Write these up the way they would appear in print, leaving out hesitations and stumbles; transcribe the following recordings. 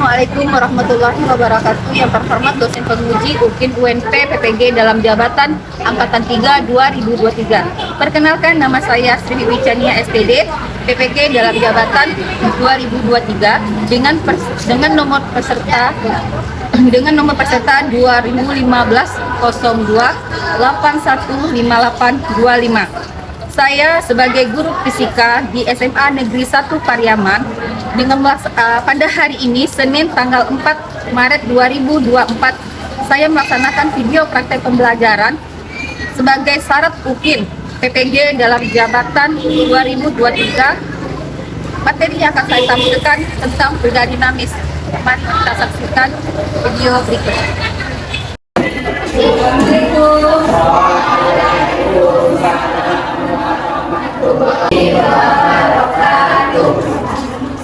Assalamualaikum warahmatullahi wabarakatuh. Yang terhormat dosen penguji UKIN UNP PPG dalam jabatan Angkatan 3 2023. Perkenalkan, nama saya Sri Wicania SPD, PPG dalam jabatan 2023 dengan nomor peserta 2015 02 815825. Saya sebagai guru fisika di SMA Negeri 1 Pariaman pada hari ini Senin tanggal 4 Maret 2024 saya melaksanakan video praktek pembelajaran sebagai syarat UKIN PPG dalam jabatan 2023. Materi yang akan saya tampilkan tentang fluida dinamis. Mari kita saksikan video berikut.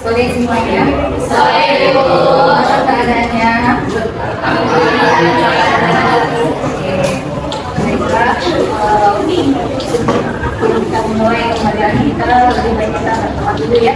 Sore semuanya. Sore Bu. Keadaannya. Baiklah. Kita mulai pembelajaran kita. Lebih baik kita berdoa dulu ya.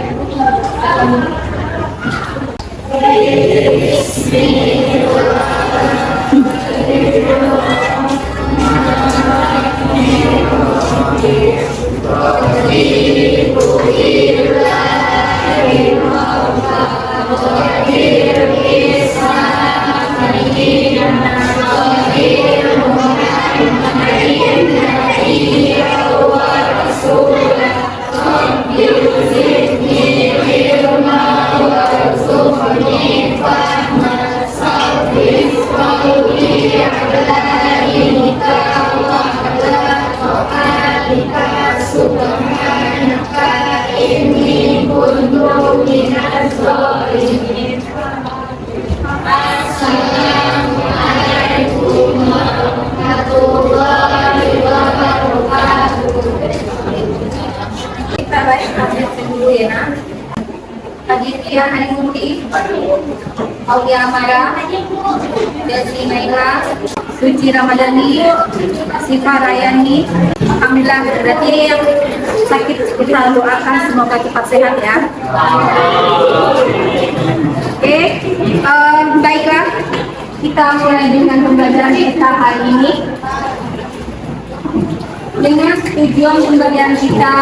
Aditya Harimuti, Aulia Amara, Desi Naila, Suci Ramadhani, Siva Rayani. Alhamdulillah, berarti yang sakit kita doakan semoga cepat sehat ya. Oke, baiklah, kita mulai dengan pembelajaran kita hari ini. Dengan tujuan pembelajaran kita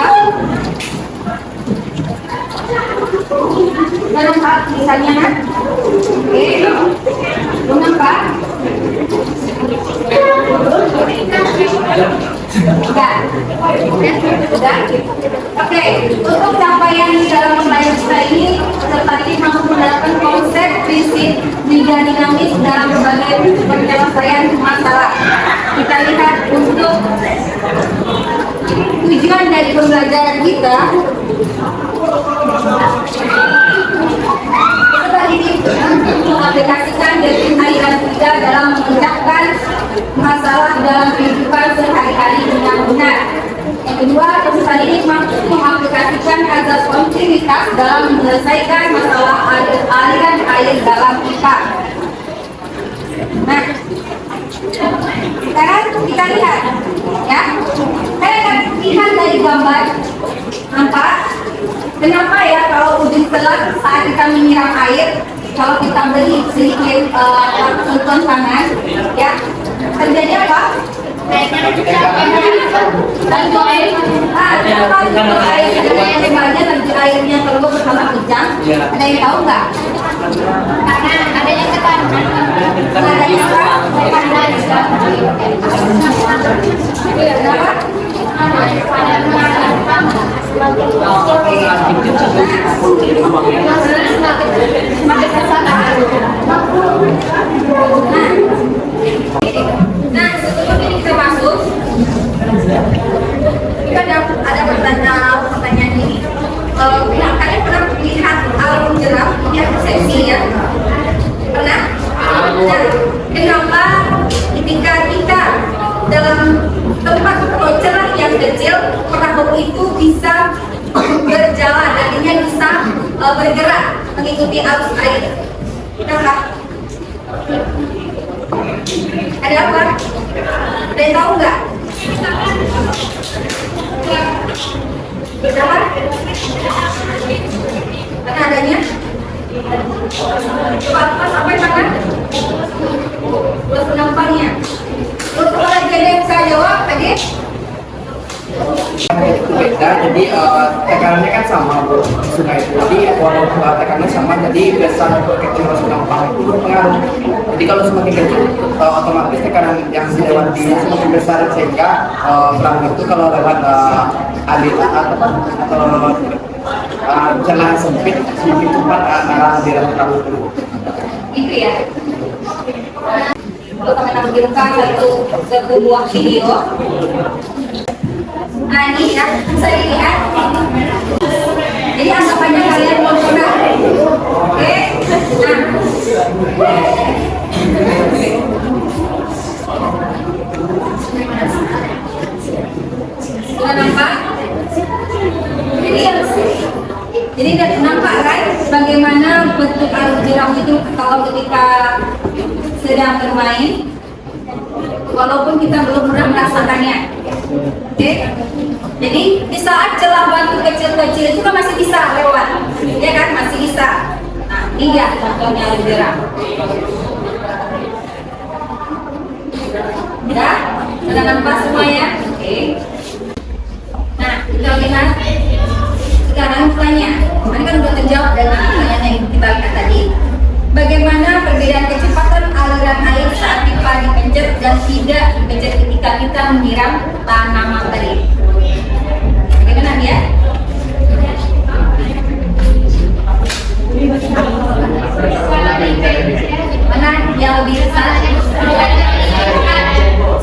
mengapa misalnya mengapa sudah oke, untuk capaian dalam pembelajaran kita ini peserta ini mampu menerapkan konsep prinsip fluida dinamis dalam berbagai penyelesaian masalah. Kita lihat untuk tujuan dari pembelajaran kita. Kita ini mengaplikasikan definisi aliran fluida dalam memecahkan masalah dalam kehidupan sehari-hari dengan benar. Yang kedua, peserta ini mampu mengaplikasikan azas kontinuitas dalam menyelesaikan masalah aliran air dalam pipa. Nah, sekarang kita lihat, ya. Saya akan lihat dari gambar, nampak? Kenapa ya kalau ujung selang saat kita menyiram air, kalau kita beri sedikit sentuhan tangan, ya terjadi apa? Airnya keluar bersama kejang. Ada yang tahu nggak? Karena adanya tekanan. Kenapa? Nah, sebelum ini kita masuk, kita ada pertanyaan ini. Kalian pernah lihat alun jeram? Ya, persepsi ya. Pernah? Nah, kenapa ketika kita dalam tempat celah yang kecil, perahu itu bisa berjalan, artinya bisa bergerak mengikuti arus air. Kenapa? Ada apa? Ada yang tahu nggak? Kenapa? Karena adanya Coba lepas sampai tangan. Terus penampangnya. Terus kalau lagi ada yang saya jawab tadi. Itu beda, jadi tekanannya kan sama Bu sungai itu. Jadi walaupun tekanannya sama, jadi besar kecil atau gampang itu berpengaruh. Jadi kalau semakin kecil, otomatis tekanan yang dilewati semakin besar, sehingga perang itu kalau lewat aliran atau jalan sempit semakin cepat arah aliran perahu itu. Gitu ya. Kalau teman-teman direkam satu buah video. Nah ini ya, saya lihat. Jadi anggapannya kalian belum pernah. Oke. Nah. Sudah nampak? Jadi nampak kan bagaimana bentuk air jeram itu kalau ketika sedang bermain, walaupun kita belum pernah merasakannya. Oke? Jadi di saat celah batu kecil-kecil itu kan masih bisa lewat, ya kan, masih bisa. Nah ini dia contohnya air jeram. Ya, sudah nampak semuanya? Oke. Nah kita lihat sekarang tanya. Ini kan udah terjawab dari pertanyaan yang kita lihat tadi. Bagaimana perbedaan kecepatan aliran air saat pipa dipencet dan tidak dipencet ketika kita menyiram tanaman tadi? Bagaimana dia? Mana yang lebih besar?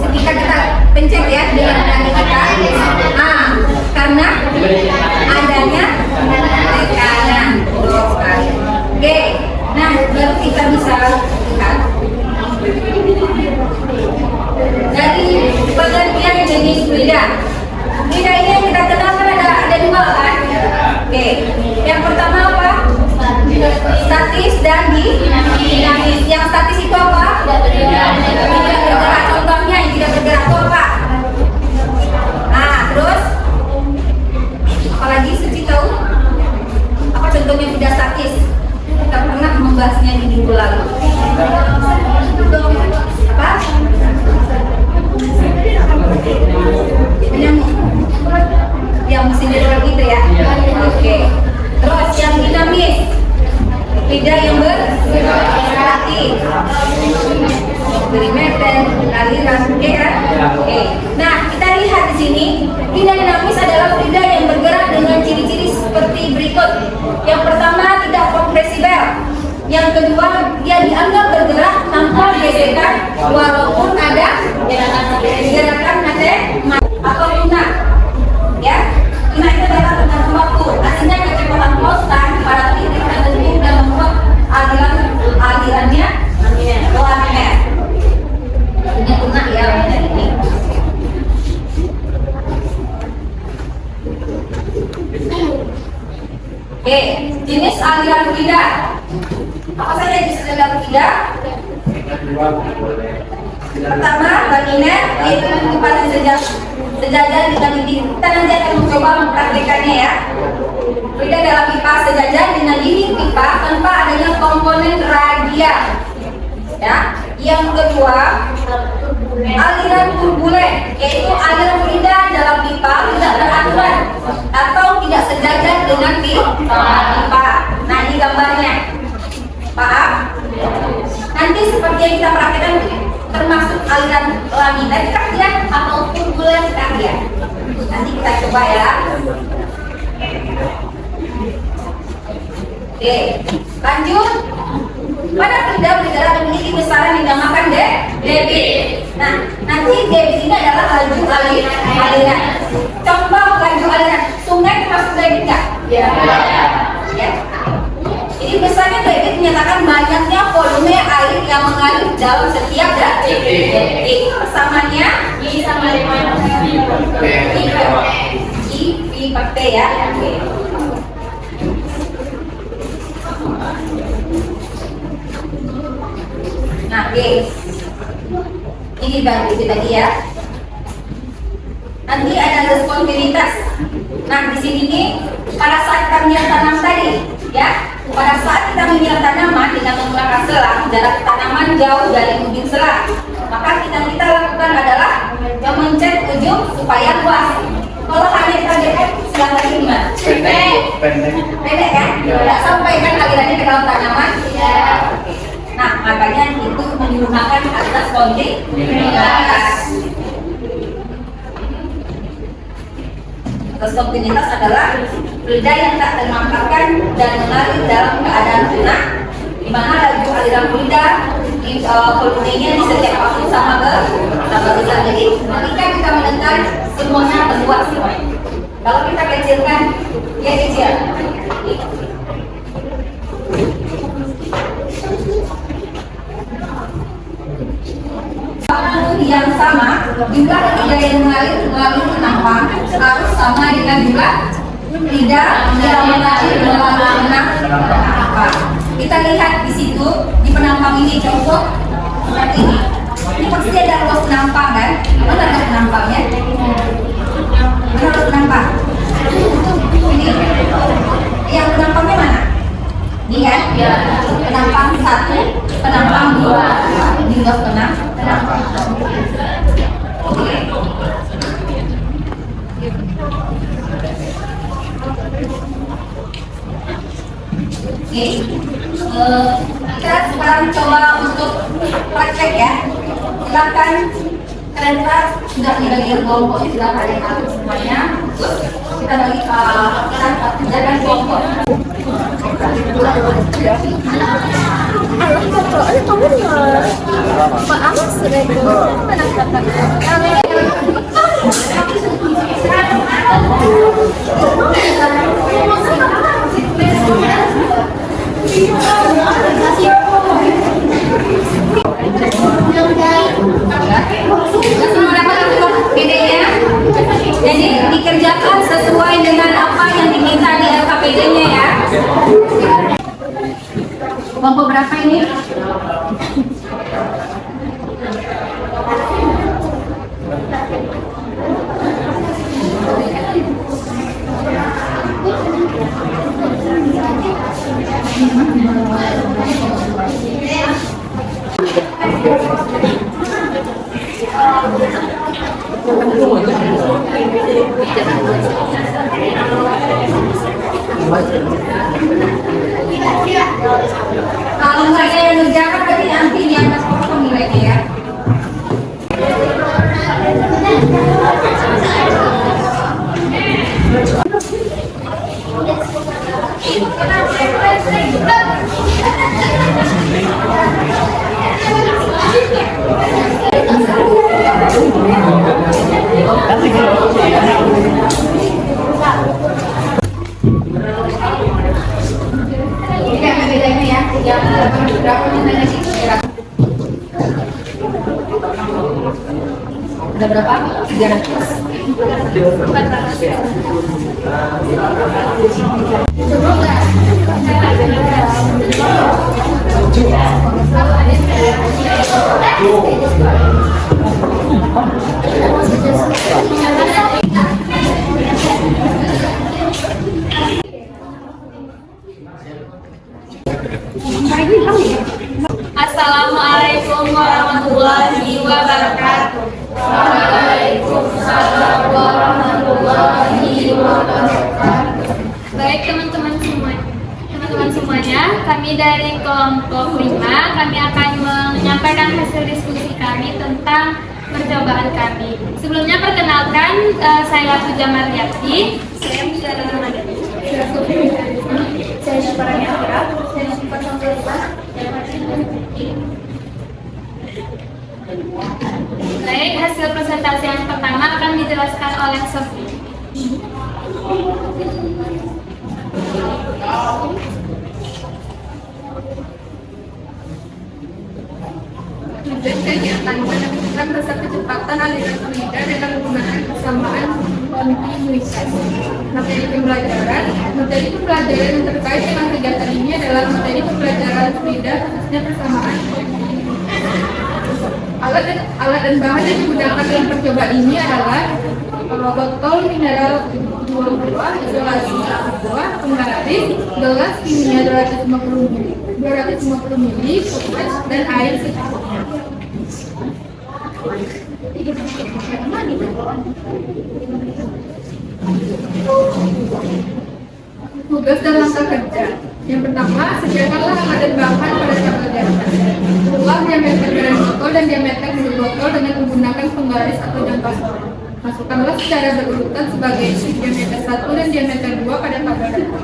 Ketika kita pencet ya dengan tangan kita, karena adanya tekanan. Oke. Nah, baru kita bisa lihat dari pengertian jenis fluida. Fluida ini yang kita kenal kan ada dua kan? Oke, yang pertama apa? Statis dan dinamis. Yang statis itu apa? Tidak bergerak. Contohnya yang tidak bergerak itu apa? Nah, terus apalagi Suci tahu? Apa contohnya tidak statis? Kita pernah membahasnya di minggu lalu. Apa? Yang mesinnya dorong itu ya. Oke. Terus yang dinamis, tidak yang berarti perimeter, aliran, oke kan? Oke. Nah kita lihat di sini, tidak dinamis adalah fluida yang bergerak dengan ciri-ciri seperti berikut. Yang pertama tidak kompresibel. Yang kedua dia dianggap bergerak tanpa gesekan walaupun ada gerakan atau lunak. Ya, lunak itu adalah tentang waktu. Artinya kecepatan konstan pada titik tertentu dan membuat alirannya laminar. Ini lunak ya ini. Oke, jenis aliran fluida. Apa saja jenis aliran fluida? Pertama, laminar, yaitu kecepatan sejajar dengan dinding. Kita nanti akan mencoba mempraktekannya ya. Fluida dalam pipa sejajar dengan dinding pipa tanpa adanya komponen radial. Ya. Yang kedua, aliran turbulen, yaitu aliran fluida dalam pipa tidak beraturan atau tidak sejajar dengan pipa. Nah ini gambarnya, paham? Nanti seperti yang kita praktekkan termasuk aliran laminar kah atau turbulen kah ya? Nanti kita coba ya. Oke, lanjut. Pada fluida bergerak memiliki besaran yang dinamakan debit. Nah, nanti debit ini adalah laju aliran. Contoh laju aliran, sungai termasuk debit nggak? Ya. Jadi besarnya debit menyatakan banyaknya volume air yang mengalir dalam setiap detik. Persamanya I sama dengan I per T ya. Oke. Nah, ini baru itu tadi ya. Nanti ada responsibilitas. Nah, di sini nih pada saat kami tanam tadi, ya, Pada saat kita menyiram tanaman dengan menggunakan selang, jarak tanaman jauh dari ujung selang. Maka kita lakukan adalah memencet ujung supaya luas. Kalau hanya kita lihat selang lagi gimana? Pendek kan? Tidak sampai kan alirannya ke dalam tanaman? Ya. Nah, makanya itu menggunakan asas kontinuitas. Asas kontinuitas adalah fluida yang tak termampakkan dan mengalir dalam keadaan tenang, di mana laju aliran fluida volumenya di setiap waktu sama besar. Jadi ketika kita menekan semuanya berluas semuanya. Kalau kita kecilkan, dia kecil. Yang sama, jumlah fluida yang mengalir melalui penampang harus sama dengan jumlah fluida yang mengalir melalui penampang. Kita lihat di situ di penampang ini contoh seperti ini. Ini pasti ada ruas penampang kan? Mana ada penampangnya? Mana ruas penampang? Ini yang penampangnya mana? Ini kan? Penampang 1, penampang 2. Ini ruas penampang. Oke. Kita sekarang coba untuk praktek ya. Silakan kalian sudah dibagi kelompok, silakan kalian semuanya. Kita bagi kita kerjakan kelompok. Jadi dikerjakan sesuai dengan apa yang diminta di LKPD-nya ya. Kelompok berapa ini? Kalau saya yang ngerjakan berarti nanti di atas pokok nilainya ya. Ada berapa? 300. Assalamualaikum warahmatullahi wabarakatuh. Waalaikumsalam warahmatullahi wabarakatuh. Baik teman-teman semuanya, kami dari kelompok 5, kami akan menyampaikan hasil diskusi kami tentang percobaan kami. Sebelumnya perkenalkan, saya Puja Mardiati. Saya Syuparaniafira. Saya Syifa Samsulisa. Baik, hasil presentasi yang pertama akan dijelaskan oleh Sofi. Kegiatan menentukan rasa kecepatan aliran fluida dengan menggunakan kesamaan kontinuitas. Materi pembelajaran yang terkait dengan kegiatan ini adalah materi pembelajaran fluida, khususnya persamaan kontinuitas. Alat dan bahan yang digunakan dalam percobaan ini adalah botol mineral 2 buah, isolasi 1 buah, penggaris, gelas kimia 250 ml, stopwatch, dan air secukupnya. Tugas dan langkah kerja. Yang pertama, sediakanlah alat dan bahan pada saat pelajaran. Ulang diameter garis botol dan diameter mulut botol dengan menggunakan penggaris atau jangkauan. Masukkanlah secara berurutan sebagai diameter 1 dan diameter 2 pada tabel data.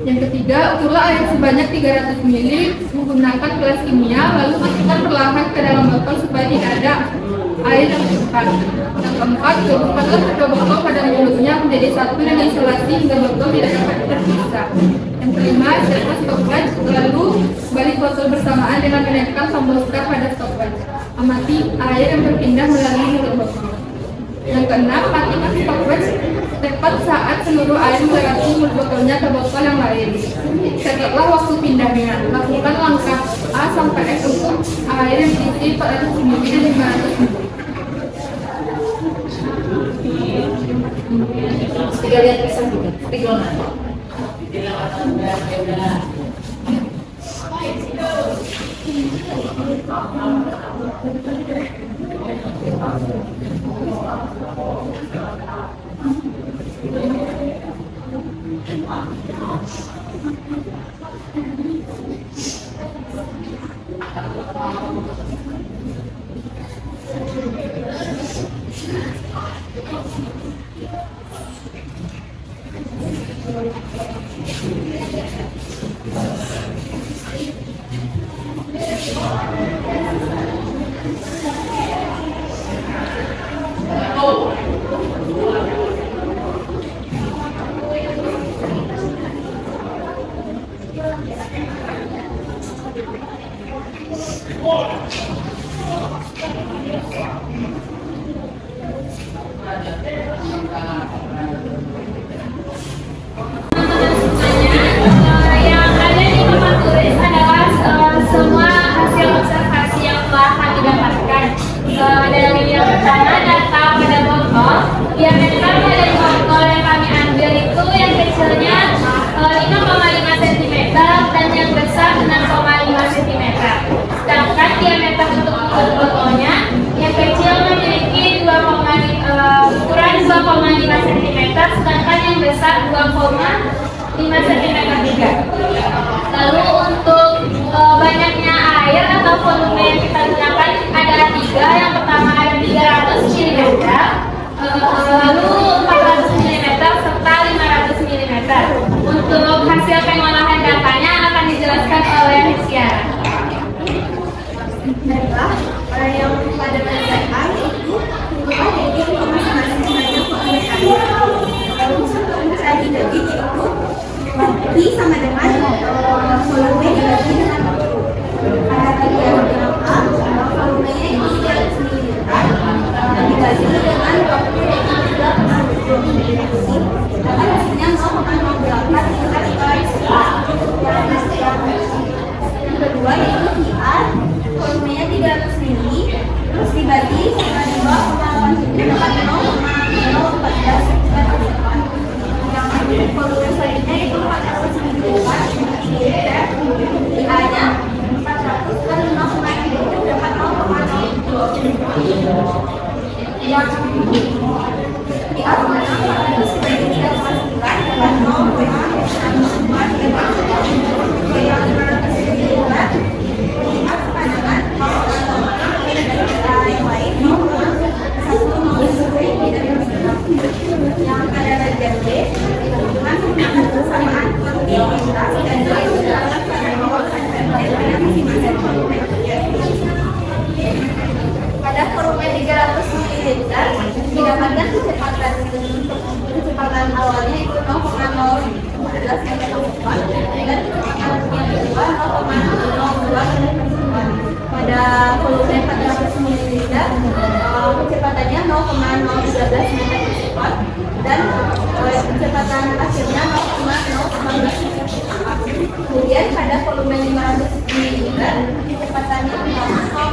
Yang ketiga, ukurlah air sebanyak 300 ml menggunakan gelas kimia, lalu masukkan perlahan ke dalam botol supaya tidak ada air yang tersebar. Yang keempat, gabungkanlah kedua botol pada mulutnya menjadi satu dengan isolasi hingga botol tidak dapat terpisah. Yang kelima, siapkan stopwatch, lalu balik botol bersamaan dengan menekan tombol start pada stopwatch. Amati air yang berpindah melalui mulut botol. Yang keenam, matikan stopwatch tepat saat seluruh air melewati mulut botolnya ke botol yang lain. Setelah waktu pindahnya, lakukan langkah A sampai F untuk air yang diisi 400 ml dan 500 ml. Tiga lihat pisang juga, pigelonan. Yang ada di papan tulis adalah semua hasil observasi yang telah kami dapatkan. Dari yang pertama, data pada botol, diameter pada botol yang kami ambil itu yang kecilnya 5,5 cm dan yang besar 6,5 cm. Sedangkan diameter untuk botolnya yang kecil memiliki ukuran 2,5 cm, sedangkan yang besar 2,5 cm juga. Lalu untuk banyaknya air atau volume yang kita gunakan ada 3. Yang pertama ada 300 ml, lalu 400 ml serta 500 ml. Untuk hasil pengolahan datanya akan dijelaskan oleh Tiara. Baiklah, yang pada pelajaran itu merupakan dari informasi sebanyak volume air. Lalu untuk tadi itu bagi sama dengan volume dibagi dengan ada 3 bilang A, volumenya ini 300 ml dan dibagi dengan 20 ml. Maka hasilnya 0,08 liter per A. Yang kedua yaitu PR, volumenya 300 ml terus dibagi sama 2,8 dengan 0,014 liter per depan. Yang volume selanjutnya itu 400 ml PR-nya 400 dan 0,1 liter dapat 0,02. Yang PR mana 400 dibagi 3,9 dapat 0,14 liter. Yang 500 ml yang ada bagian B dengan persamaan kuantitas dan itu dapat pada bawah pada volume 300 ml didapatkan kecepatan awalnya itu 0,014 meter per depan dan kecepatan yang kedua 0,02 meter per depan. Pada volume 400 ml kecepatannya 0,013 meter per depan dan kecepatan akhirnya 0,014 meter per depan. Kemudian pada volume 500 ml kecepatannya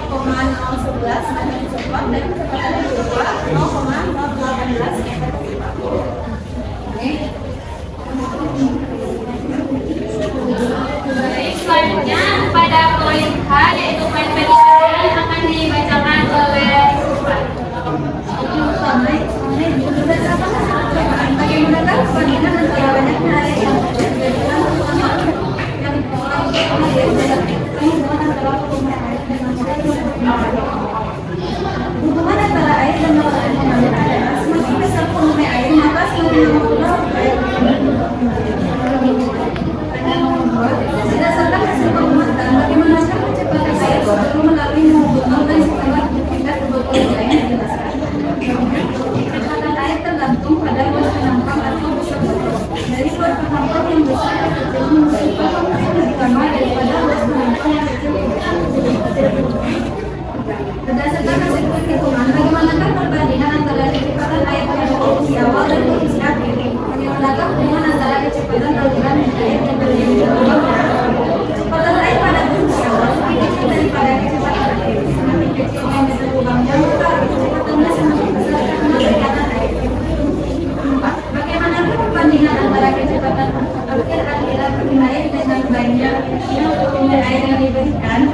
0,011 meter per depan dan kecepatan kedua 0,018 meter per depan. Oke. Berdasarkan hasil pengamatan, bagaimana kecepatan air sebelum melalui hubungan dan setelah aktivitas kebetulan lain dijelaskan. Kecepatan air tergantung pada luas penampang atau besar botol. Dari luas penampang yang besar atau kecil menunjukkan lebih lama daripada luas penampang yang kecil. Berdasarkan hasil perhitungan, bagaimanakah perbandingan antara kecepatan air pada posisi awal dan posisi akhir? Bagaimanakah hubungan antara kecepatan aliran air dan kecepatan kecepatan air pada posisi awal lebih kecil daripada kecepatan akhir? Semakin kecilnya meter lubangnya, maka kecepatannya semakin besar karena tekanan air. Bagaimanakah perbandingan antara kecepatan akhir-akhiran air dengan banyak volume air yang diberikan?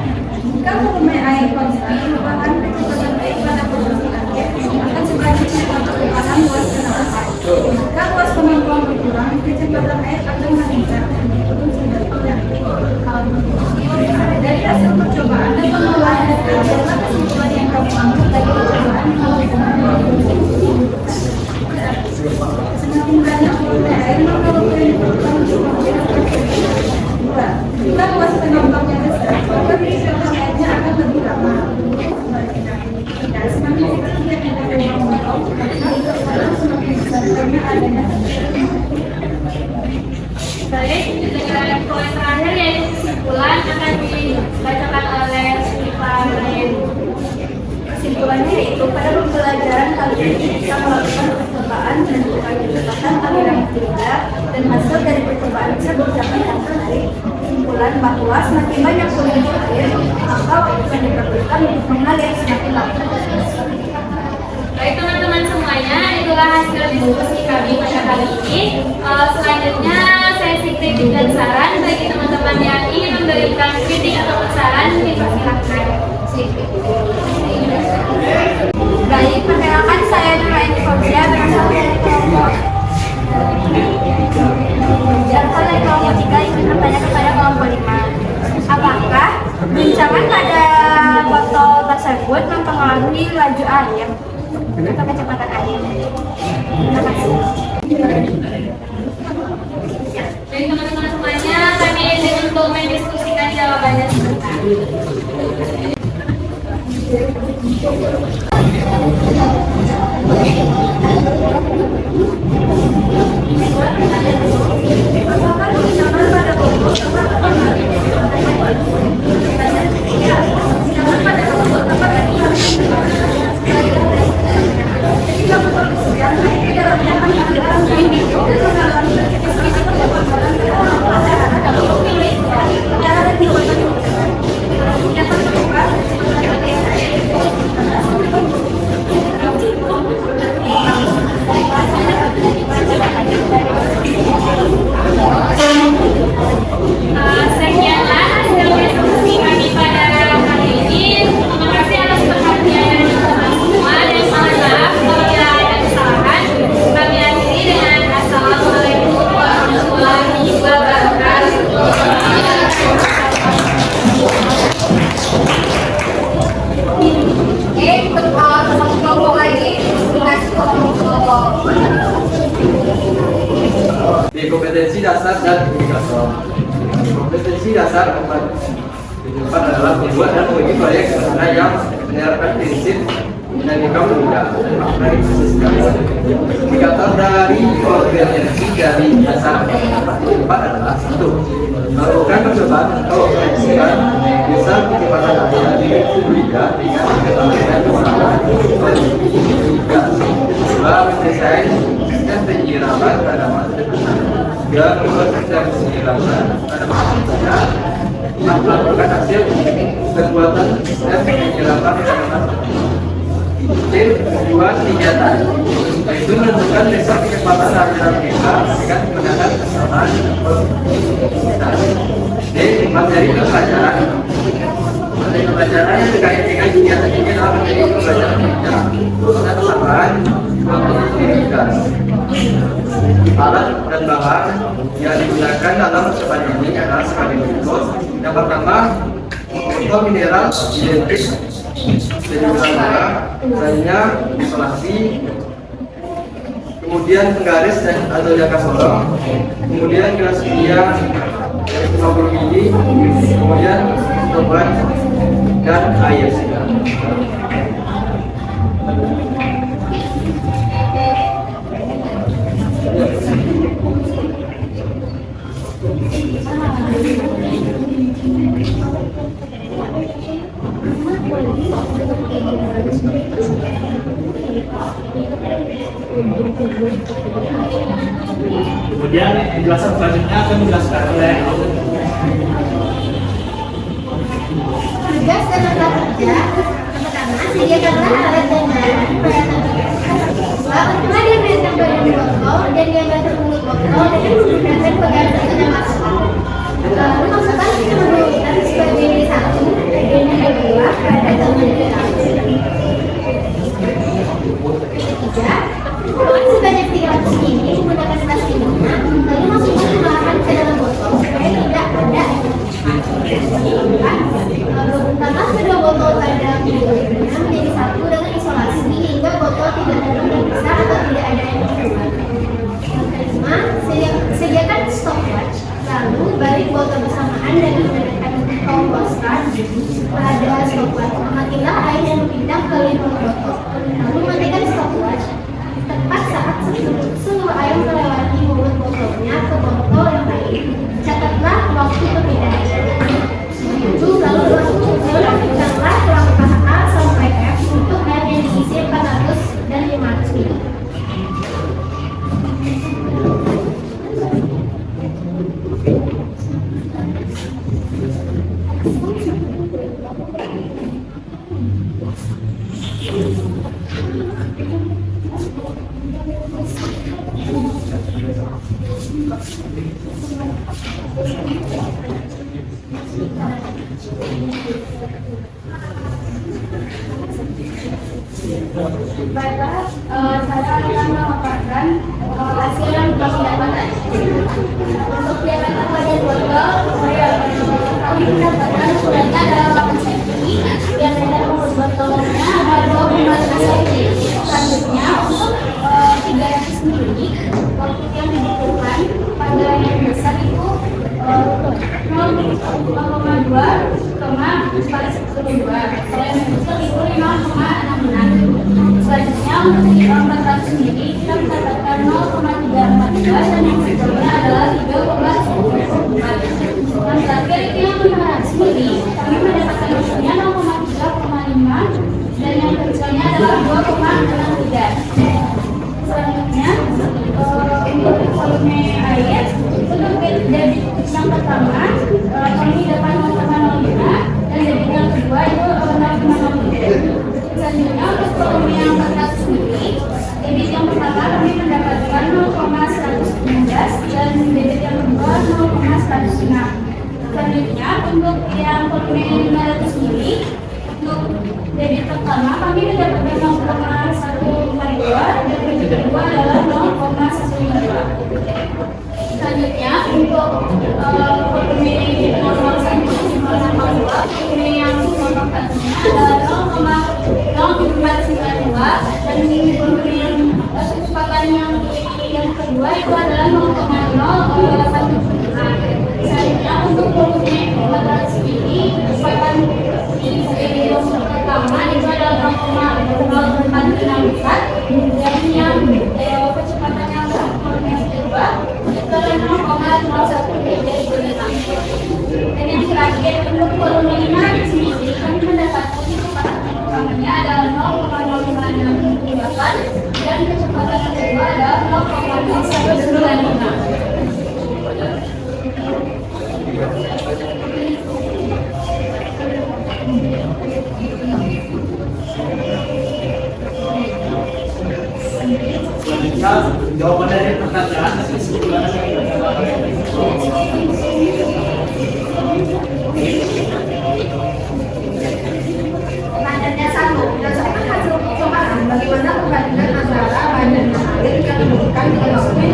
Jika volume air konstan, merupakan kecepatan air pada posisi akhir akan semakin cepat tekanan luas penampang. Jika luas penampang berkurang, kecepatan air akan meningkat. Dari hasil percobaan dan pengelolaan data adalah kesimpulan yang kami ambil dari percobaan semakin banyak volume air maka volume yang diperlukan semakin besar. Jika luas penampangnya besar, maka kecepatan airnya akan lebih lama. Semakin kecil yang diperlukan botol, maka kecepatan semakin besar karena adanya. Baik, dengan poin terakhir yaitu kesimpulan akan dibacakan oleh Pak Brian. Kesimpulannya yaitu pada pembelajaran kali ini kita melakukan percobaan dan kecepatan aliran fluida dan hasil dari percobaan tersebut dapat menarik kesimpulan bahwa semakin banyak volume air maka waktu yang diperlukan untuk mengalir semakin lama. Baik teman-teman semuanya, itulah hasil diskusi kami pada kali ini. Selanjutnya sesi kritik dan saran bagi teman-teman yang ingin memberikan kritik atau saran dipersilakan. Baik, perkenalkan saya Nuraini Fauzia berasal dari kelompok Elektronika ingin bertanya kepada kelompok 5. Apakah guncangan pada botol tersebut mempengaruhi laju air atau kecepatan air? Terima kasih. Baik teman-teman semuanya, kami izin untuk mendiskusikan jawabannya sebentar. Sekianlah hasil diskusi kami pada kali ini. Terima kasih atas perhatian dari teman-teman semua dan mohon maaf apabila ada kesalahan. Kami akhiri dengan Assalamualaikum warahmatullahi wabarakatuh. Untuk kelompok lagi, Di kompetensi dasar dan indikator. Kompetensi dasar keempat adalah membuat dan menguji proyek sederhana yang menerapkan prinsip dinamika mudah dan makna dikhususkan. Indikator dari kompetensi dari dasar keempat adalah 1. Melakukan percobaan atau operasikan bisa kecepatan air di fluida dengan kecepatan kesalahan. 2. Mendesain sistem penyiraman pada masa depan. 3. Membuat sistem penyiraman pada masa depan. 4. Melakukan hasil pembuatan sistem penyiraman pada masa depan. Tim 2, 3 tadi yaitu menentukan besar kecepatan aliran kita dengan menggunakan kesalahan D. Materi pelajaran. Materi pelajaran yang terkait dengan kegiatan ini adalah materi pelajaran kita dan tambahan pendidikan. Alat dan bahan yang digunakan dalam percobaan ini adalah sebagai berikut. Yang pertama, botol mineral elektrik sedimental, lainnya isolasi. kemudian penggaris dan atau jangka sorong, kemudian gelas media 50 ml, kemudian obat dan air. Kemudian penjelasan selanjutnya akan dijelaskan oleh Tugas dan letak kerja. Pertama, sediakanlah alat dan bahan peralatan kedua, untuk diameter badan botol dan diameter mulut botol dengan menggunakan pengganti dan masuk. Lalu masukkan kemudian sebagai satu dan kedua pada teman ketiga, sebanyak 300 ml menggunakan gelas kimia, lalu masukkan bahan ke dalam botol supaya tidak ada tambah kedua botol pada menjadi satu dengan isolasi hingga botol tidak dalam berpisah atau tidak ada yang keluar. Yang kelima, sediakan stopwatch, lalu balik botol bersamaan dan menggunakan tombol start pada stopwatch. Amatilah air yang berpindah ke lingkup botol, lalu matikan stopwatch tepat saat seluruh air melewati mulut botolnya ke botol yang lain. Catatlah waktu perpindahan. Lalu lakukanlah langkah A sampai F untuk air yang diisi 400 dan 500 ml. Baiklah, saya akan memaparkan hasil yang telah didapatkan. Untuk diameter badan botol, kami mendapatkan ukurannya adalah 8 cm. Diameter mulut botolnya adalah 2,5 cm. Selanjutnya untuk 300 ml, waktu yang dibutuhkan pada yang besar itu 0,2 kalau yang besar itu 5,66. Selanjutnya untuk 400 ml kita mendapatkan 0,342 dan yang sebelumnya adalah 3,94. Yang terakhir itu yang 500 ml kami mendapatkan hasilnya 0,3,5 dan yang kecilnya adalah 2,63. Selanjutnya untuk volume air untuk debit yang pertama kami dapat 0,05 dan debit yang kedua itu 0,03. Selanjutnya untuk volume yang 400 ml, debit yang pertama kami mendapatkan 0,119 dan debit yang kedua 0,106. Selanjutnya untuk yang volume 500 ml, untuk debit pertama kami mendapatkan 0,142 dan debit kedua adalah 0,152. Selanjutnya untuk volume 0,142, volume yang kontaknya adalah 0,0492 dan volume yang kecepatan yang kedua itu adalah 0,085. Selanjutnya untuk volume 400 ml, kecepatan yang pertama itu adalah 0,0464 dan yang kecepatan yang kedua itu adalah 0,0136. Dan yang terakhir untuk volume 500 ml kami mendapatkan kecepatan pertamanya adalah 0,0568 dan kecepatan yang kedua adalah 0,0196. selanjutnya jawaban dari pertanyaan hasil simulasi yang kita dapatkan. Pertanyaannya 1. Berdasarkan hasil percobaan, bagaimana perbandingan antara badan air yang diberikan dengan volume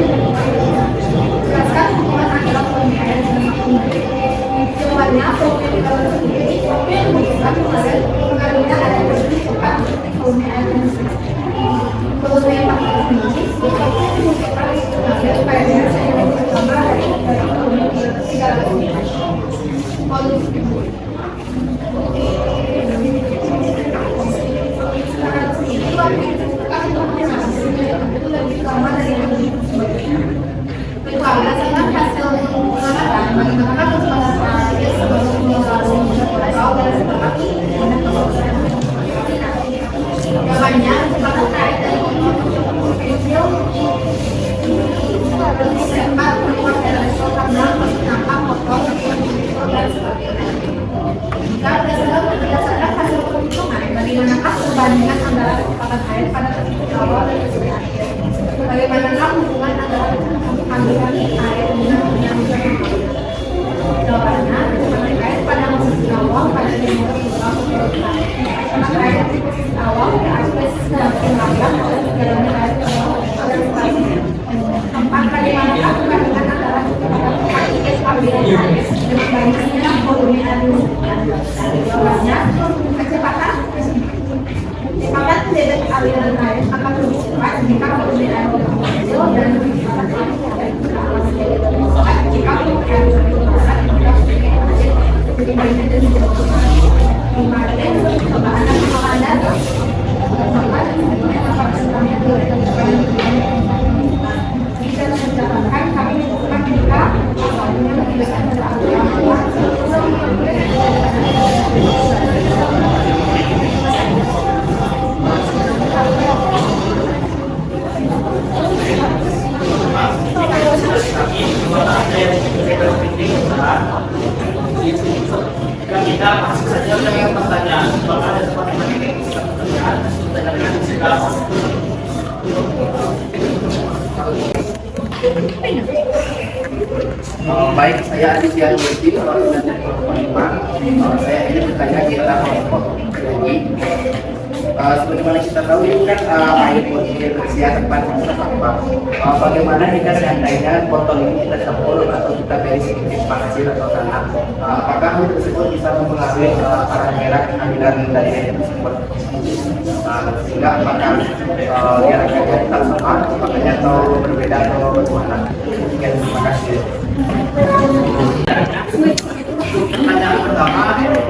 berdasarkan hasil pengamatan, bagaimana jawabannya apakah terkait dari video sempat keluar dari resto karena nampak motor dan sebagainya. Jika berdasarkan hasil perhitungan, bagaimanakah perbandingan antara kecepatan air pada titik awal dan titik akhir? Bagaimanakah hubungan antara aliran air dengan jawabannya, kecepatan air pada posisi awal pada diameter 2 kecepatan air di posisi awal ke aspek dan pengaruh jalannya air ke bawah dan sebagainya. Keempat, bagaimanakah perbandingan antara kecepatan aliran air dengan banyaknya volume air? Jawabannya, kecepatan debit aliran air akan lebih cepat jika volume air lebih kecil dan lebih cepat jika volume air lebih besar. Jadi banyak dari kemarin percobaan dan pengembangan data. Jika mendapatkan kami menemukan jika volume lebih besar pada aliran kita masuk saja dengan pertanyaan. Apakah ada teman-teman yang bisa pertanyaan? Tanyakan silakan. Baik, saya Aditya Nurdi, koordinator Kelompok 5. Saya ingin bertanya kita kelompok lagi. Sebagaimana kita tahu ini kan air botol berisian tempat sampah. Bagaimana jika seandainya botol ini kita campur atau kita beri sedikit pasir atau tanah, apakah hal tersebut bisa mempengaruhi arah merah aliran dari air tersebut? Sehingga apakah diarahkannya tetap sama, makanya atau berbeda atau bagaimana? Sekian, terima kasih. Pertanyaan pertama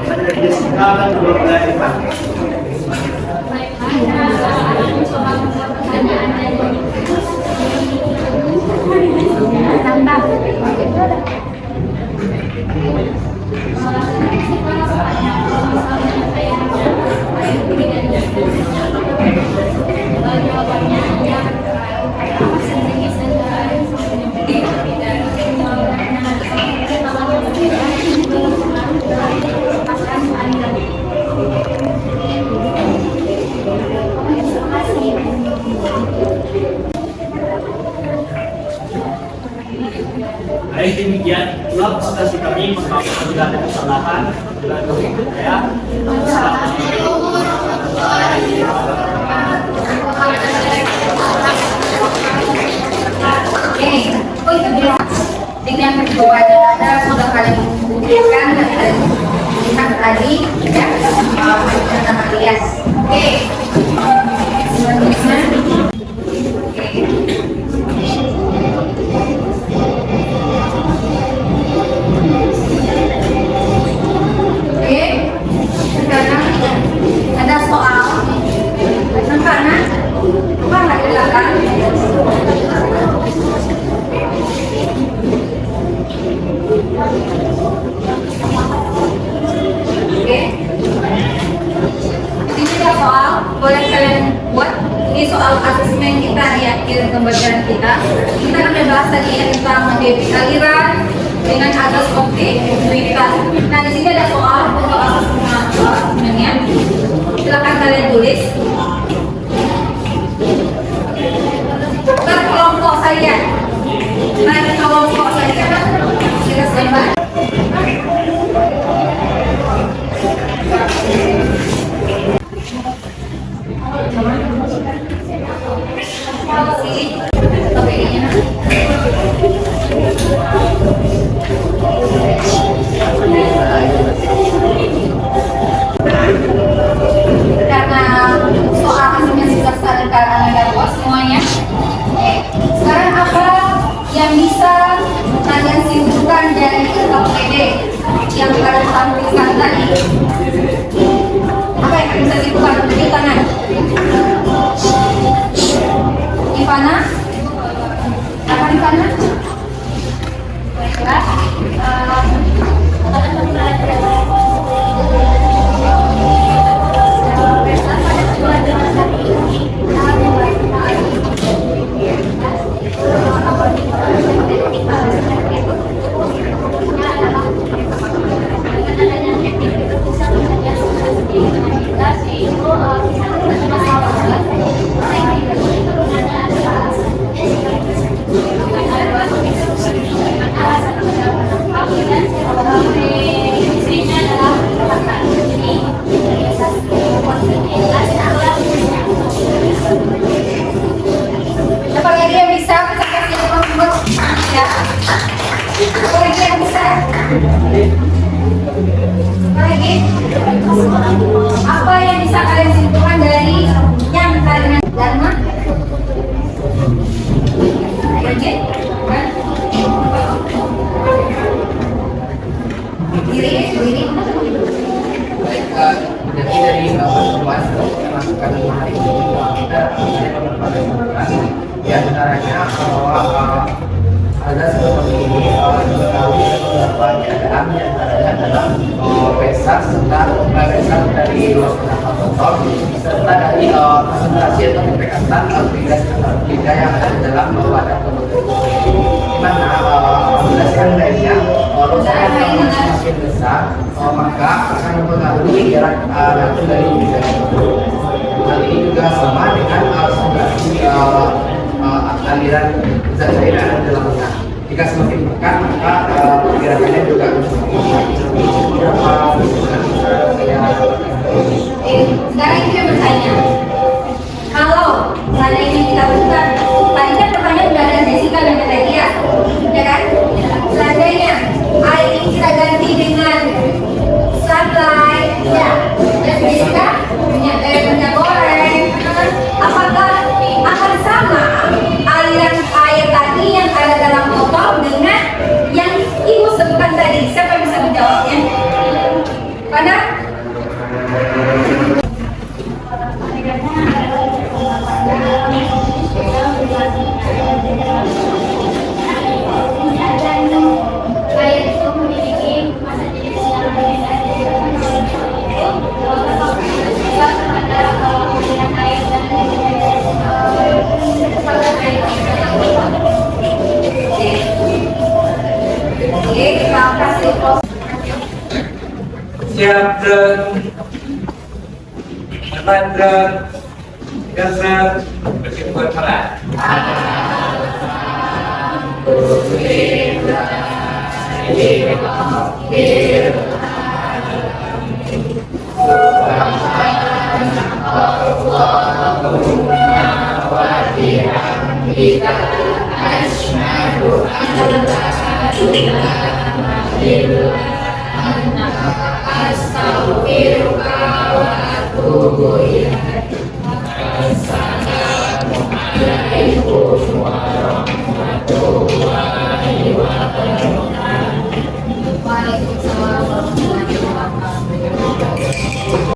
dari Jessica kan 12 Baik, demikian pula presentasi kami apabila ada kesalahan ya. Dengan kedua ada sudah kalian membuktikan dan lihat tadi ya kata Matias. Oke. Sekarang ada soal karena apa nggak dilakukan? Oke, ini ada soal boleh kalian buat. Ini soal asesmen kita di akhir pembelajaran kita. Kita akan membahas tadi tentang debit aliran dengan asas objektivitas. Nah di sini ada soal untuk asesmennya. Silakan kalian tulis. Ke kelompok saya. Nah di kelompok saya kita selembar. Karena soal hasilnya sudah standar semuanya. Sekarang apa juga teman-teman pelajar pada hari ini Apa lagi yang bisa kita kasih teman-teman? Ya. Apa lagi yang bisa? Apa lagi? Apa yang bisa kalian simpulkan dari yang kalian Dharma? Lagi? Diri. Baik, jadi dari pertemuan yang masukan hari ini kita ada di antaranya bahwa ada seperti ini diketahui beberapa keadaan di antaranya adalah pesat serta pesat dari luas penonton serta dari konsentrasi atau pendekatan tiga yang ada di dalam wadah kemudian di mana berdasarkan lainnya losnya yang semakin besar maka akan mempengaruhi jarak langsung dari bidang itu. Hal ini juga sama dengan konsentrasi aliran zat cair yang ada di dalamnya. Jika semakin pekat maka gerakannya juga Sekarang kita bertanya, kalau seandainya kita buka, tadi kan pertanyaan udah ada Jessica dan Nadia, ya kan? Seandainya air ini kita ganti dengan sunlight, ya, dan Jessica punya minyak goreng, apakah akan sama aliran air tadi yang ada dalam botol dengan yang ibu sebutkan tadi? Siapa yang bisa menjawabnya? Pada? air itu memiliki masa jadi yang berbeda terhadap aliran air dan kecepatan air. Oke, terima kasih. Siap gerak, depan gerak, gerak, bersimpul pelan. Waalaikumsalam warahmatullahi